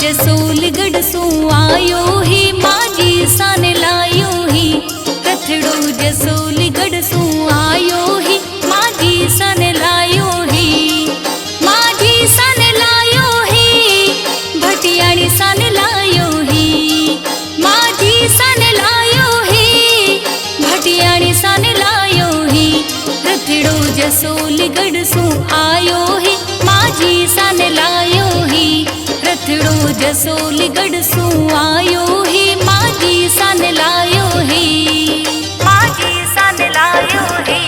जसोलगढ़ सु आयो ही माजी सन लायो ही रथड़ो जसोलगढ़ सु आयो ही माजी सन लायो ही माजी सन लायो ही भटियाणी सन लायो ही माजी सन लायो ही भटियाणी सन लायो ही रथड़ो जसोलगढ़ सु आयो ही माजी सन लायो ही रथड़ो जसोलगढ़ सु आयो ही माजी सन लायो ही माजी सन लायो ही।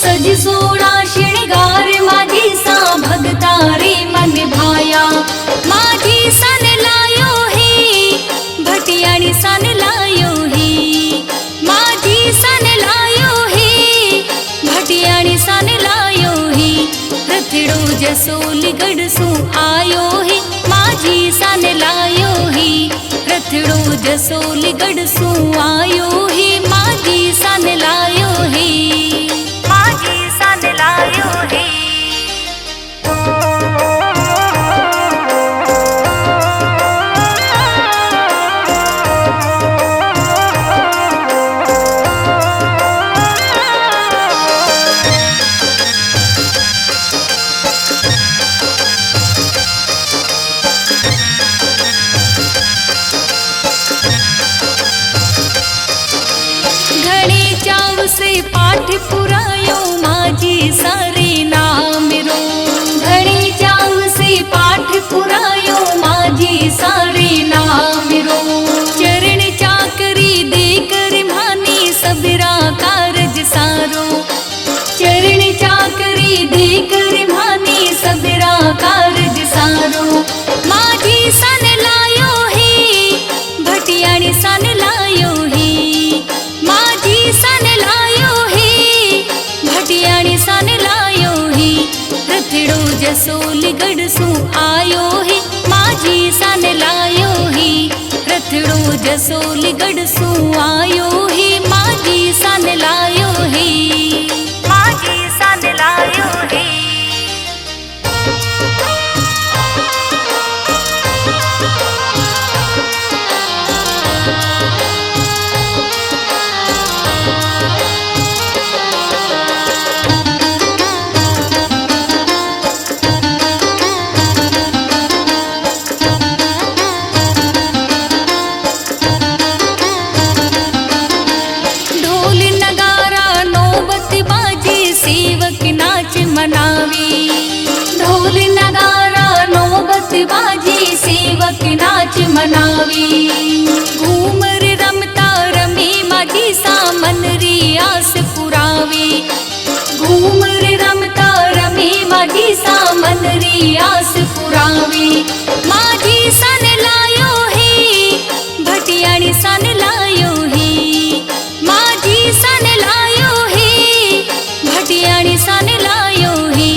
सज सोड़ा श्रृंगार माझी सा भगता रे मन भाया माझी सन लायो ही भटियाणी सन लायो ही माझी सन लायो ही भटियाणी सन लायो ही रथड़ो जसोलगढ़ सु आयो ही माझी सन लायो ही रथड़ो जसोलगढ़ सु आयो ही माझी सन लायो ही माजी सन लायो ही। घणे चाव से पाठ पुरायो माजी सारे नाम रो घणे चाव से पाठ पुरायो माजी सारे नाम रो चरण चाकरी देकर मानी सबरा कारज सारो चरण चाकरी देकर मानी सबरा कारज सारो माजी सन लायो ही भटियाणी सन लायो ही माजी सन लायो ही भटियाणी सन लायो ही रथड़ो जसोलगढ़ सु आयो ही माजी सन लायो ही रथड़ो जसोलगढ़ सु आयो ही माजी सन लायो ही माजी सन लायो ही। सेवक नाच मनावी ढोल नगारा नौबत बाजी सेवक नाच मनावी घूमर रमता रमी माजी सा मन री आस पुरावी घूमर रमता रमी माजी सा मन री आस पुरावी माजी सन लायो ही भटियाणी सन लायो ही माजी सन लायो ही भटियाणी सन लायो ही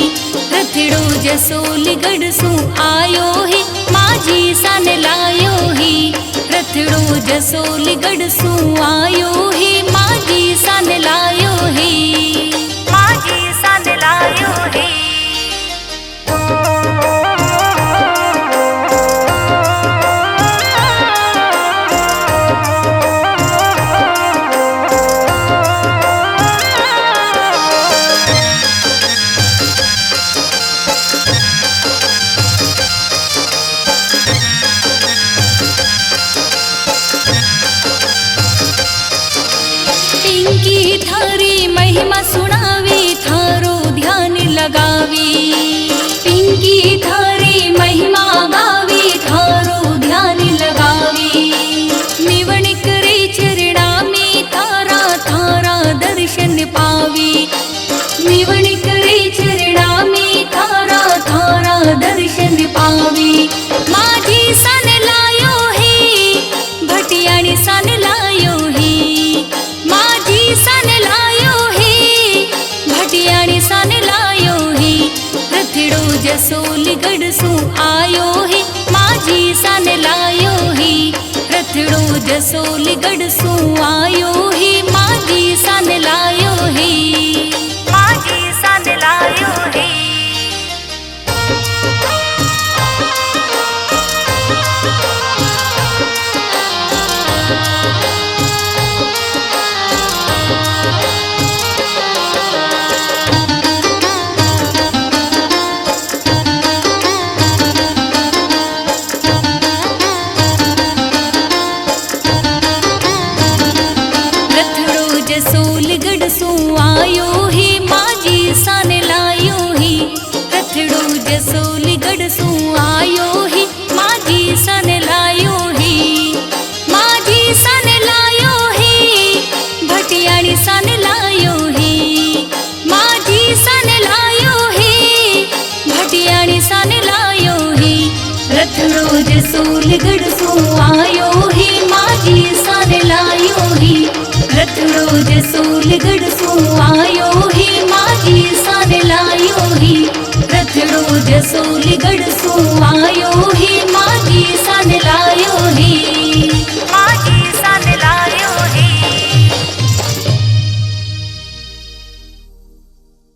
रथड़ो जसोलगढ़ सु आयो ही माजी सन लायो ही रथड़ो जसोलगढ़ सु आयो ही माजी सन लायो ही माजी सन लायो ही। पिंकी थारी महिमा सुनावी थारो ध्यान लगावी पिंकी थारी महिमा गावी थारो ध्यान लगावी गढ़सू आयो ही माजी सन लायो ही माजी सन लायो ही। रसोल गढ़सू आयो ही माजी सन लायो ही रथड़ो जसोल गढ़सू आयो ही माजी सन लायो ही माजी सन लायो ही भटियाणी सन लायो ही माजी सन लायो ही भटियाणी सन लायो ही रथड़ो जसोल गढ़सू आयो ही माजी सन लायो ही रथड़ो जसोल गढ़सू आयो ही माजी सन लायो ही रथड़ो जसोल गढ़सू